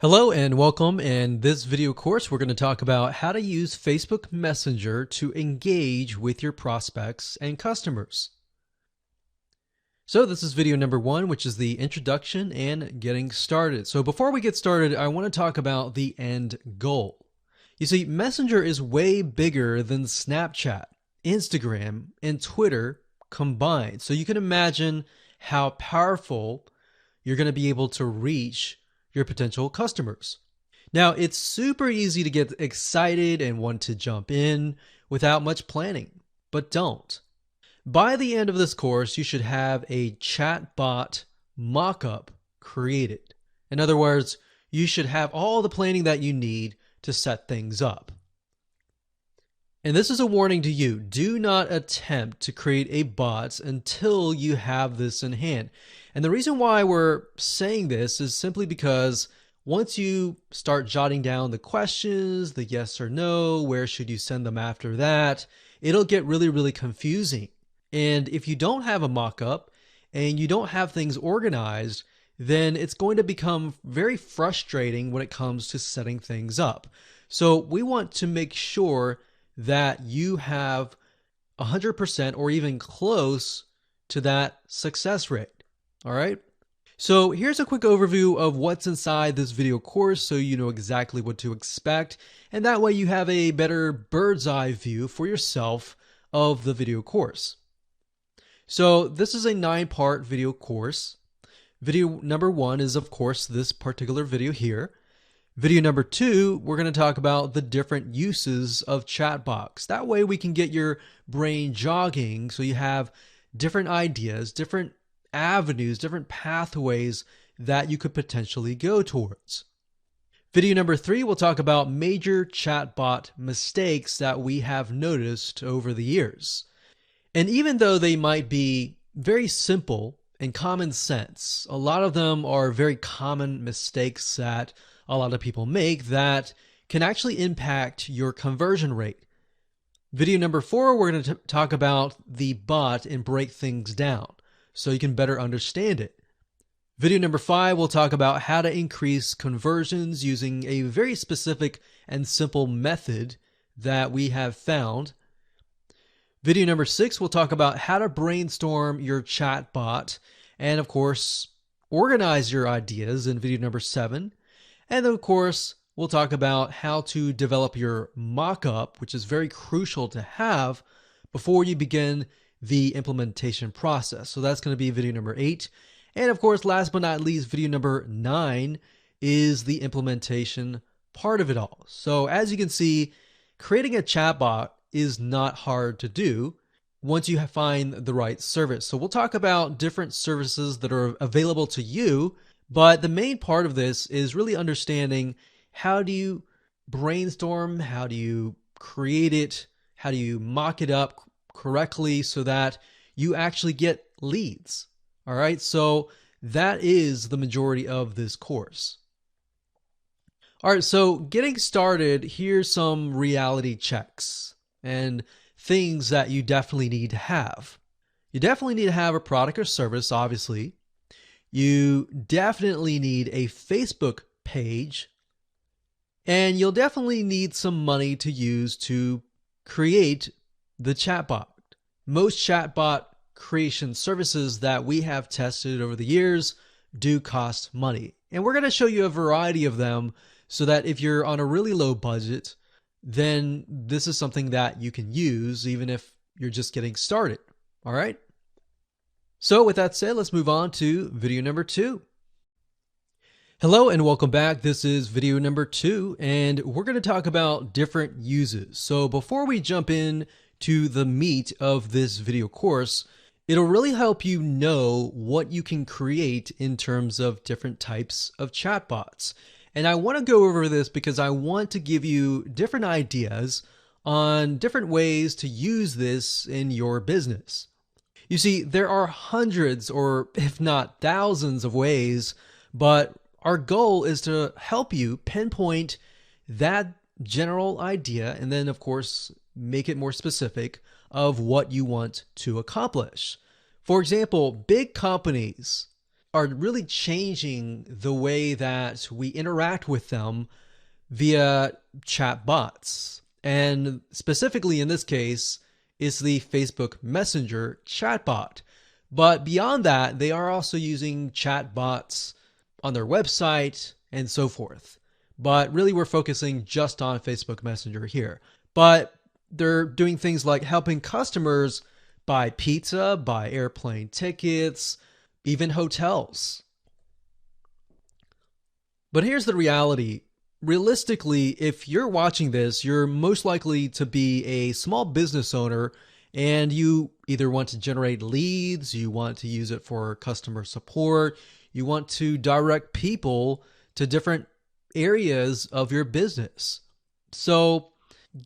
Hello and welcome. In this video course, we're going to talk about how to use Facebook Messenger to engage with your prospects and customers. So this is video number 1, which is the introduction and getting started. So before we get started, I want to talk about the end goal. You see, Messenger is way bigger than Snapchat, Instagram, and Twitter combined. So you can imagine how powerful you're going to be able to reach your potential customers. Now, it's super easy to get excited and want to jump in without much planning, but don't. By the end of this course, you should have a chatbot mockup created. In other words, you should have all the planning that you need to set things up. And this is a warning to you. Do not attempt to create a bot until you have this in hand. And the reason why we're saying this is simply because once you start jotting down the questions, the yes or no, where should you send them after that, it'll get really confusing. And if you don't have a mock-up and you don't have things organized, then it's going to become very frustrating when it comes to setting things up. So we want to make sure that you have 100% or even close to that success rate. All right. So here's a quick overview of what's inside this video course so you know exactly what to expect. And that way you have a better bird's eye view for yourself of the video course. So this is a 9-part video course. Video number 1 is, of course, this particular video here. Video number 2, we're going to talk about the different uses of chatbots. That way we can get your brain jogging so you have different ideas, different avenues, different pathways that you could potentially go towards. Video number 3, we'll talk about major chatbot mistakes that we have noticed over the years. And even though they might be very simple and common sense, a lot of them are very common mistakes that a lot of people make that can actually impact your conversion rate. Video number 4, we're going to talk about the bot and break things down so you can better understand it. Video number 5, we'll talk about how to increase conversions using a very specific and simple method that we have found. Video number 6, we'll talk about how to brainstorm your chatbot and, of course, organize your ideas in video number 7. And then, of course, we'll talk about how to develop your mock-up, which is very crucial to have before you begin the implementation process. So that's going to be video number 8. And of course, last but not least, video number 9 is the implementation part of it all. So as you can see, creating a chatbot is not hard to do once you find the right service. So we'll talk about different services that are available to you. But the main part of this is really understanding how do you brainstorm, how do you create it, how do you mock it up correctly so that you actually get leads. All right, so that is the majority of this course. All right, so getting started, here's some reality checks and things that you definitely need to have. You definitely need to have a product or service, obviously. You definitely need a Facebook page, and you'll definitely need some money to use to create the chatbot. Most chatbot creation services that we have tested over the years do cost money. And we're going to show you a variety of them so that if you're on a really low budget, then this is something that you can use even if you're just getting started. All right? So with that said, let's move on to video number 2. Hello and welcome back. This is video number 2, and we're going to talk about different uses. So before we jump in to the meat of this video course, it'll really help you know what you can create in terms of different types of chatbots. And I want to go over this because I want to give you different ideas on different ways to use this in your business. You see, there are hundreds or if not thousands of ways, but our goal is to help you pinpoint that general idea and then, of course, make it more specific of what you want to accomplish. For example, big companies are really changing the way that we interact with them via chat bots. And specifically in this case, it's the Facebook Messenger chatbot. But beyond that, they are also using chat bots on their website and so forth. But really, we're focusing just on Facebook Messenger here. But they're doing things like helping customers buy pizza, buy airplane tickets, even hotels. But here's the reality. Realistically, if you're watching this, you're most likely to be a small business owner and you either want to generate leads, you want to use it for customer support, you want to direct people to different areas of your business. So,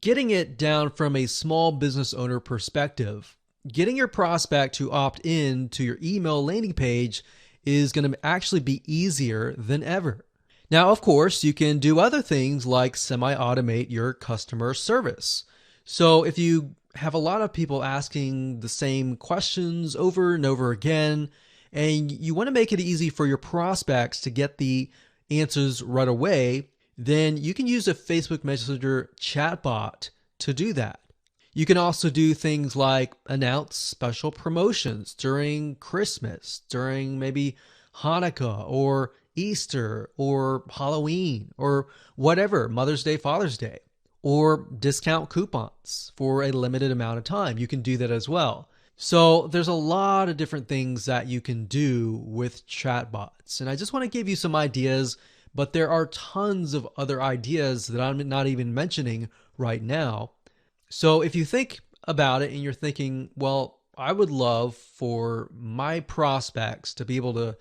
getting it down from a small business owner perspective, getting your prospect to opt in to your email landing page is going to actually be easier than ever. Now, of course, you can do other things like semi-automate your customer service. So if you have a lot of people asking the same questions over and over again, and you want to make it easy for your prospects to get the answers right away, then you can use a Facebook Messenger chatbot to do that. You can also do things like announce special promotions during Christmas, during maybe Hanukkah or Easter or Halloween or whatever, Mother's Day, Father's Day, or discount coupons for a limited amount of time. You can do that as well. So there's a lot of different things that you can do with chatbots. And I just want to give you some ideas, but there are tons of other ideas that I'm not even mentioning right now. So if you think about it and you're thinking, well, I would love for my prospects to be able to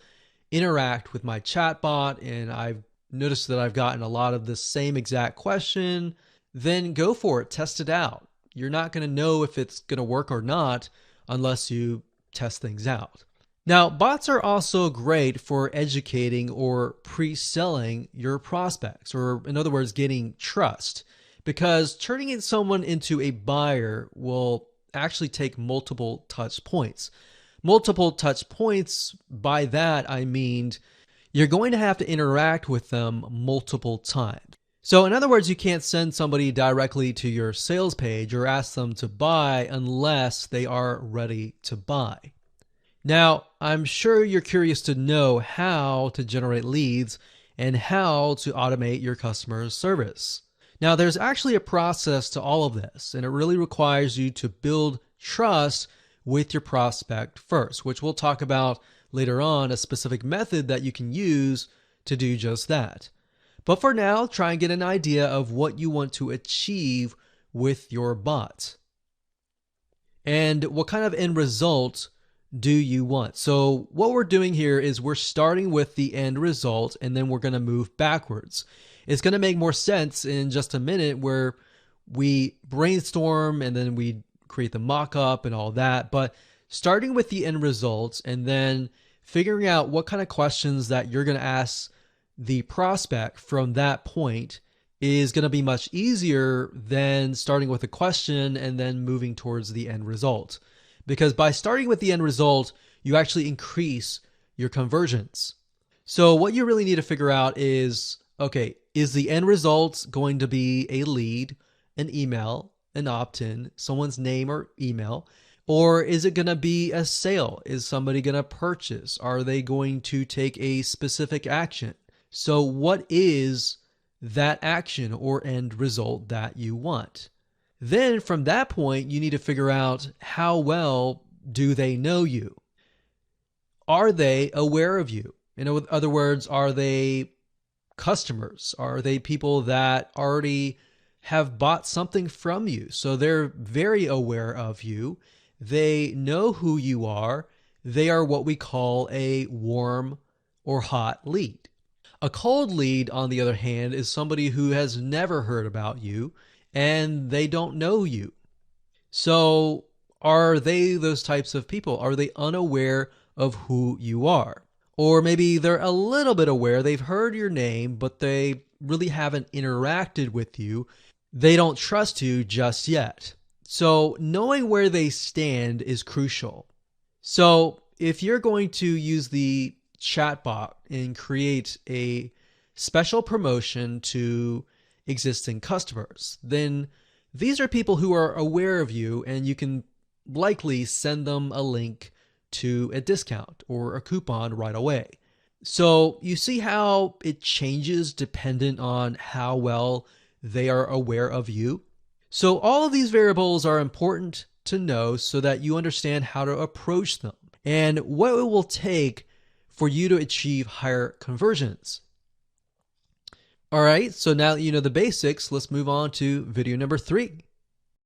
interact with my chatbot, and I've noticed that I've gotten a lot of the same exact question, then go for it, test it out. You're not going to know if it's going to work or not unless you test things out. Now, bots are also great for educating or pre-selling your prospects, or in other words, getting trust, because turning someone into a buyer will actually take multiple touch points. Multiple touch points, by that I mean you're going to have to interact with them multiple times. So in other words, you can't send somebody directly to your sales page or ask them to buy unless they are ready to buy. Now, I'm sure you're curious to know how to generate leads and how to automate your customer service. Now, there's actually a process to all of this, and it really requires you to build trust with your prospect first, which we'll talk about later on, a specific method that you can use to do just that. But for now, try and get an idea of what you want to achieve with your bot. And what kind of end result do you want? So what we're doing here is we're starting with the end result and then we're going to move backwards. It's going to make more sense in just a minute where we brainstorm and then we create the mock-up and all that. But starting with the end results and then figuring out what kind of questions that you're going to ask the prospect from that point is going to be much easier than starting with a question and then moving towards the end result. Because by starting with the end result, you actually increase your conversions. So what you really need to figure out is, okay, is the end result going to be a lead, an email, an opt-in, someone's name or email? Or is it going to be a sale? Is somebody going to purchase? Are they going to take a specific action? So what is that action or end result that you want? Then from that point, you need to figure out how well do they know you? Are they aware of you? In other words, are they customers? Are they people that already have bought something from you? So they're very aware of you. They know who you are. They are what we call a warm or hot lead. A cold lead, on the other hand, is somebody who has never heard about you and they don't know you. So are they those types of people? Are they unaware of who you are? Or maybe they're a little bit aware, they've heard your name, but they really haven't interacted with you. They don't trust you just yet. So knowing where they stand is crucial. So if you're going to use the chatbot and create a special promotion to existing customers, then these are people who are aware of you, and you can likely send them a link to a discount or a coupon right away. So you see how it changes dependent on how well they are aware of you. So all of these variables are important to know so that you understand how to approach them and what it will take for you to achieve higher conversions. All right, so now that you know the basics, let's move on to video number 3.